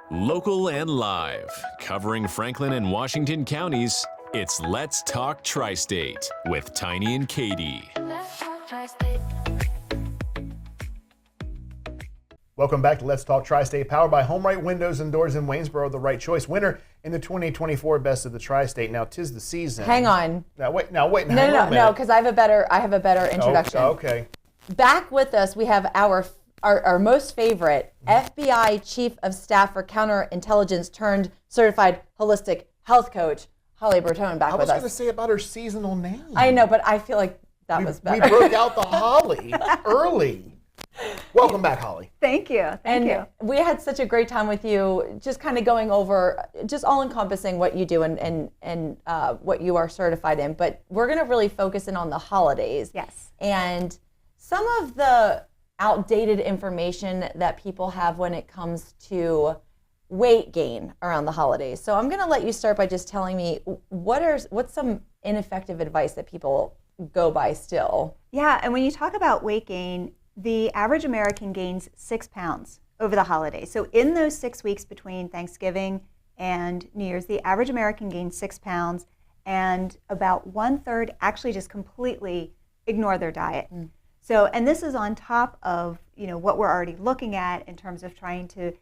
Local and live, covering Franklin and Washington counties, it's Let's Talk Tri-State with Tiny and Katy. Welcome back to Let's Talk Tri-State, powered by Home Right Windows and Doors in Waynesboro, the right choice. Winner in the 2024 Best of the Tri-State. Now, 'tis the season. Hang on. Now, wait. No, because I have a better introduction. Oh, okay. Back with us, we have our most favorite FBI Chief of Staff for Counterintelligence turned certified holistic health coach, Holly Bertone, back with us. I was going to say about her seasonal name. I know, but I feel like that was better. We broke out the Holly early. Welcome back, Holly. Thank you. Thank you. We had such a great time with you, just kind of going over, just all encompassing what you do and what you are certified in. But we're going to really focus in on the holidays. Yes. And some of the outdated information that people have when it comes to weight gain around the holidays. So I'm going to let you start by just telling me what's some ineffective advice that people go by still. Yeah, and when you talk about weight gain, the average American gains 6 pounds over the holidays. So in those 6 weeks between Thanksgiving and New Year's, the average American gains 6 pounds, and about 1/3 actually just completely ignore their diet. So, and this is on top of, what we're already looking at in terms of trying to,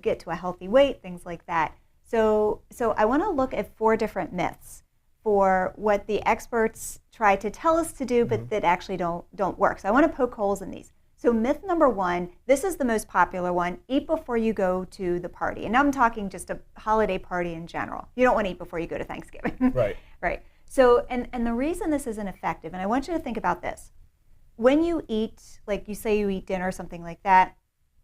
get to a healthy weight, things like that. So I want to look at 4 different myths for what the experts try to tell us to do, but that actually don't work. So I want to poke holes in these. So myth number 1, this is the most popular one: eat before you go to the party. And I'm talking just a holiday party in general. You don't want to eat before you go to Thanksgiving. Right. Right. So, and the reason this isn't effective, and I want you to think about this. When you eat, like you say you eat dinner or something like that,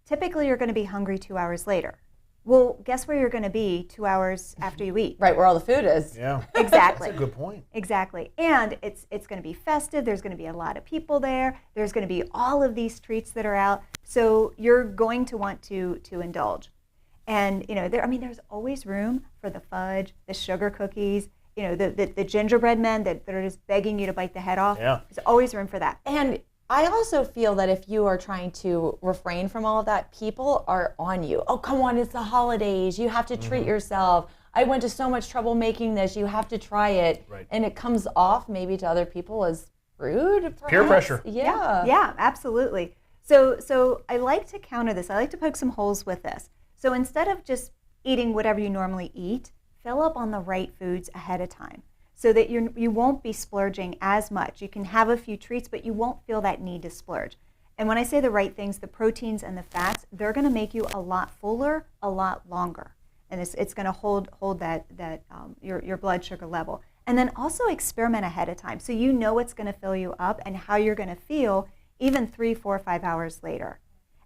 typically you're going to be hungry 2 hours later. Well, guess where you're going to be 2 hours after you eat? Right, where all the food is. Yeah. Exactly. That's a good point. Exactly. And it's going to be festive. There's going to be a lot of people there. There's going to be all of these treats that are out. So you're going to want to indulge. And, there's always room for the fudge, the sugar cookies, the gingerbread men that are just begging you to bite the head off. Yeah. There's always room for that. And I also feel that if you are trying to refrain from all of that, people are on you. Oh, come on, it's the holidays. You have to treat yourself. I went to so much trouble making this. You have to try it. Right. And it comes off maybe to other people as rude, perhaps. Peer pressure. Yeah, absolutely. So I like to counter this. I like to poke some holes with this. So instead of just eating whatever you normally eat, fill up on the right foods ahead of time, so that you won't be splurging as much. You can have a few treats, but you won't feel that need to splurge. And when I say the right things, the proteins and the fats, they're going to make you a lot fuller, a lot longer, and it's going to hold that your blood sugar level. And then also experiment ahead of time, so you know what's going to fill you up and how you're going to feel even 3, 4, 5 hours later.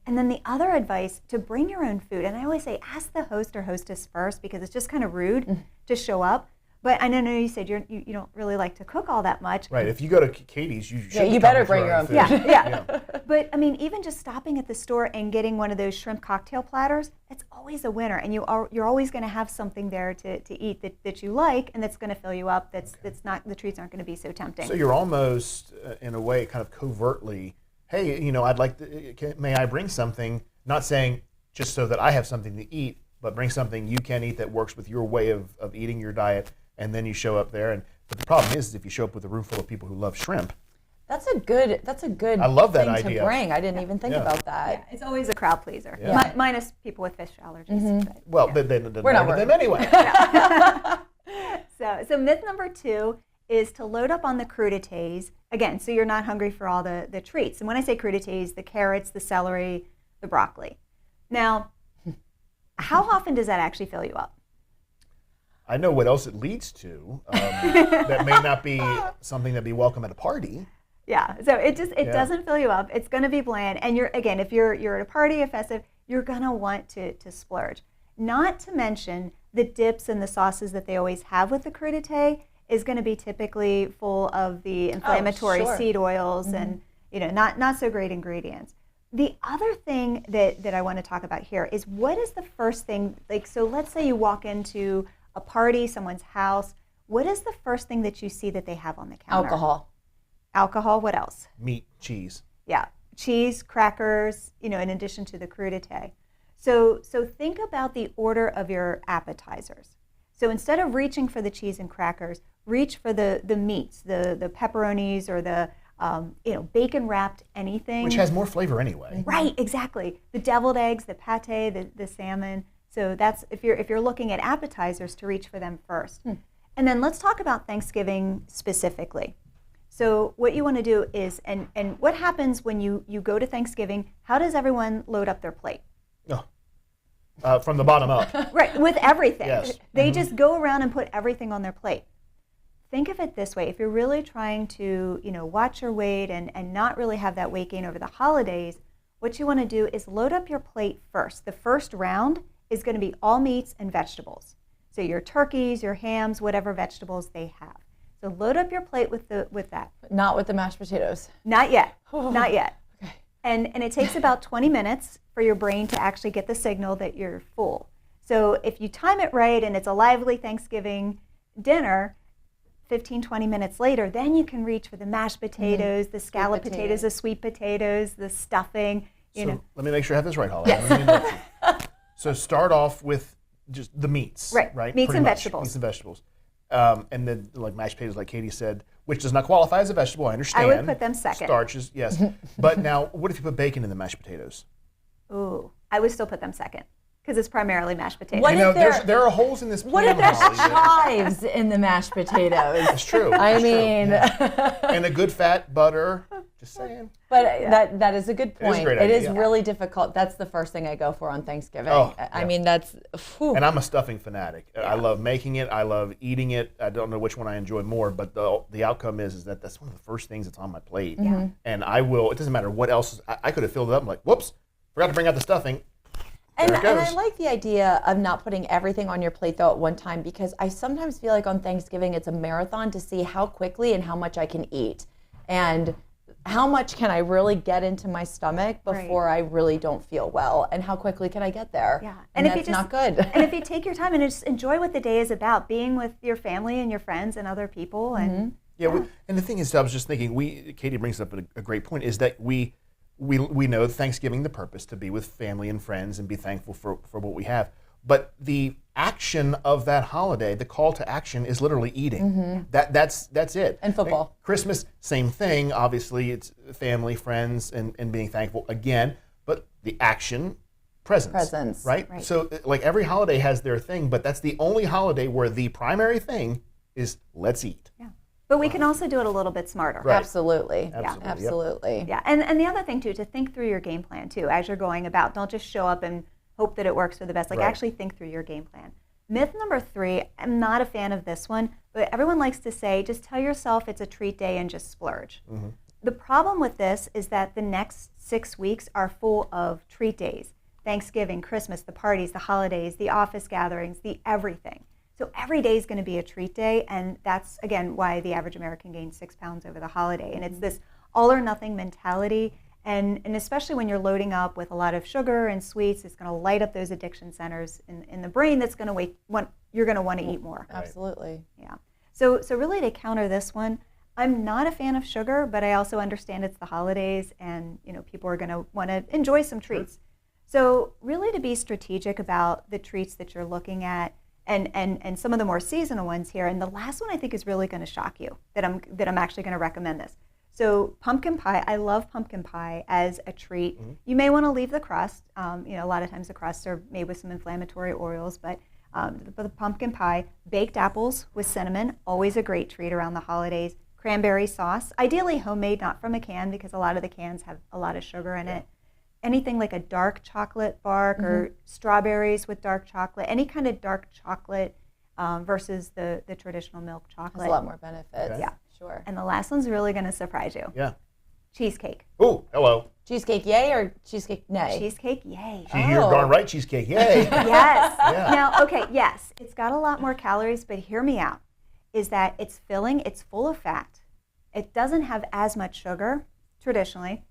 And then the other advice, to bring your own food. And I always say, ask the host or hostess first, because it's just kind of rude to show up. But I know you said you don't really like to cook all that much. Right. If you go to Katie's, you should. Yeah, you better bring your own food. Yeah. But even just stopping at the store and getting one of those shrimp cocktail platters, it's always a winner. And you're always going to have something there to eat that you like, and that's going to fill you up. That's not, the treats aren't going to be so tempting. So you're almost, in a way, kind of covertly, hey, may I bring something? Not saying just so that I have something to eat, but bring something you can eat that works with your way of eating your diet. And then you show up there, but the problem is if you show up with a room full of people who love shrimp. That's a good. I love that thing idea. To bring. I didn't even think about that. Yeah, it's always a crowd pleaser, minus people with fish allergies. But, Well, then We're not with them anyway. So myth number 2 is to load up on the crudités again, so you're not hungry for all the treats. And when I say crudités, the carrots, the celery, the broccoli. Now, how often does that actually fill you up? I know what else it leads to. That may not be something that'd be welcome at a party. Yeah, so it doesn't fill you up. It's going to be bland, and if you're at a party, a festive, you're going to want to splurge. Not to mention the dips and the sauces that they always have with the crudité is going to be typically full of the inflammatory seed oils and not so great ingredients. The other thing that I want to talk about here is, what is the first thing, so let's say you walk into a party, someone's house, what is the first thing that you see that they have on the counter? Alcohol, what else? Meat, cheese. Yeah, cheese, crackers, in addition to the crudité. So think about the order of your appetizers. So instead of reaching for the cheese and crackers, reach for the meats, the pepperonis or the bacon wrapped anything. Which has more flavor anyway. Right, exactly. The deviled eggs, the pate, the salmon. So that's if you're looking at appetizers, to reach for them first. And then let's talk about Thanksgiving specifically. So what you want to do is, and what happens when you go to Thanksgiving, how does everyone load up their plate? From the bottom up. Right, with everything. Yes. They just go around and put everything on their plate. Think of it this way. If you're really trying to, watch your weight and not really have that weight gain over the holidays, what you want to do is load up your plate first. The first round is going to be all meats and vegetables. So your turkeys, your hams, whatever vegetables they have. So load up your plate with that. Not with the mashed potatoes. Not yet. Not yet. Okay. And it takes about 20 minutes for your brain to actually get the signal that you're full. So if you time it right and it's a lively Thanksgiving dinner, 15, 20 minutes later, then you can reach for the mashed potatoes, the scallop potatoes, the sweet potatoes, the stuffing. Let me make sure I have this right, Holly. Yes. So start off with just the meats. Right. Meats Pretty and much. vegetables. Meats and vegetables. And then like mashed potatoes, like Katy said, which does not qualify as a vegetable, I understand. I would put them second. Starches, yes. But now, what if you put bacon in the mashed potatoes? Ooh, I would still put them second because it's primarily mashed potatoes. What if there are holes in this plan. What if there's Holly, chives in the mashed potatoes? That's true. I That's true. mean, and a good fat butter. Just saying. But that is a good point. It is a great It idea. is really difficult. That's the first thing I go for on Thanksgiving. Oh, I yeah. mean, that's. Whew. And I'm a stuffing fanatic. I love making it. I love eating it. I don't know which one I enjoy more, but the outcome is that that's one of the first things that's on my plate. Yeah. And I will. It doesn't matter what else. I could have filled it up. I'm like, whoops, forgot to bring out the stuffing. And There it goes. I like the idea of not putting everything on your plate though at one time, because I sometimes feel like on Thanksgiving it's a marathon to see how quickly and how much I can eat, and how much can I really get into my stomach before I really don't feel well, and how quickly can I get there? Yeah, and if that's you just, not good. And if you take your time and just enjoy what the day is about, being with your family and your friends and other people, and And the thing is, I was just thinking. Katy brings up a great point. Is that we know Thanksgiving, the purpose to be with family and friends and be thankful for what we have. But the action of that holiday, the call to action, is literally eating. That's it. And football. Christmas, same thing. Obviously, it's family, friends, and being thankful again. But the action, presents. Right? So like every holiday has their thing, but that's the only holiday where the primary thing is let's eat. yeah. But we can also do it a little bit smarter. Right. Absolutely. Absolutely, yep. Absolutely. Yeah, and the other thing too, to think through your game plan too as you're going about. Don't just show up and hope that it works for the best. Like Right. actually think through your game plan. Myth number 3, I'm not a fan of this one, but everyone likes to say, just tell yourself it's a treat day and just splurge. The problem with this is that the next 6 weeks are full of treat days. Thanksgiving, Christmas, the parties, the holidays, the office gatherings, the everything. So every day is going to be a treat day, and that's, again, why the average American gains 6 pounds over the holiday. And it's this all or nothing mentality, and especially when you're loading up with a lot of sugar and sweets, it's going to light up those addiction centers in the brain that's going to you're going to want to eat more. Absolutely. Yeah. So really to counter this one, I'm not a fan of sugar, but I also understand it's the holidays, and people are going to want to enjoy some treats. So really to be strategic about the treats that you're looking at, and some of the more seasonal ones here. And the last one I think is really going to shock you, that I'm actually going to recommend this. So pumpkin pie, I love pumpkin pie as a treat. You may want to leave the crust. A lot of times the crusts are made with some inflammatory oils, but the pumpkin pie, baked apples with cinnamon, always a great treat around the holidays. Cranberry sauce, ideally homemade, not from a can, because a lot of the cans have a lot of sugar in it. Anything like a dark chocolate bark or strawberries with dark chocolate, any kind of dark chocolate versus the traditional milk chocolate. Has a lot more benefits. Okay. Yeah. Sure. And the last one's really going to surprise you. Yeah. Cheesecake. Oh, hello. Cheesecake yay or cheesecake nay? Cheesecake, yay. You're darn right, cheesecake. Yay. Yes. Yeah. Now, okay, yes, it's got a lot more calories, but hear me out, is that it's filling, it's full of fat. It doesn't have as much sugar, traditionally,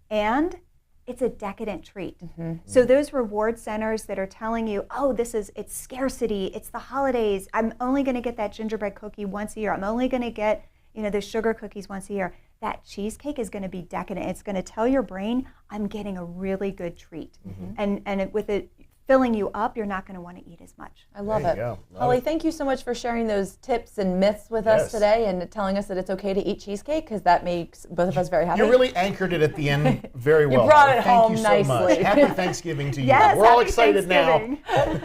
and it's a decadent treat. So those reward centers that are telling you, oh, it's scarcity, it's the holidays, I'm only going to get that gingerbread cookie once a year, I'm only going to get the sugar cookies once a year. That cheesecake is going to be decadent. It's going to tell your brain, I'm getting a really good treat. And with it filling you up, you're not going to want to eat as much. I love There it. you go. Love Holly, it. thank you so much for sharing those tips and myths with us Yes. today and telling us that it's okay to eat cheesecake because that makes both of us very happy. You really anchored it at the end very well. brought it Thank home you so much. nicely. Happy Thanksgiving to you. Yes, We're all happy excited now. Thanksgiving.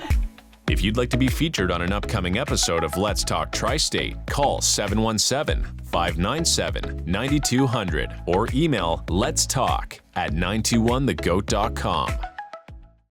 If you'd like to be featured on an upcoming episode of Let's Talk Tri-State, call 717-597-9200 or email letstalk@921thegoat.com.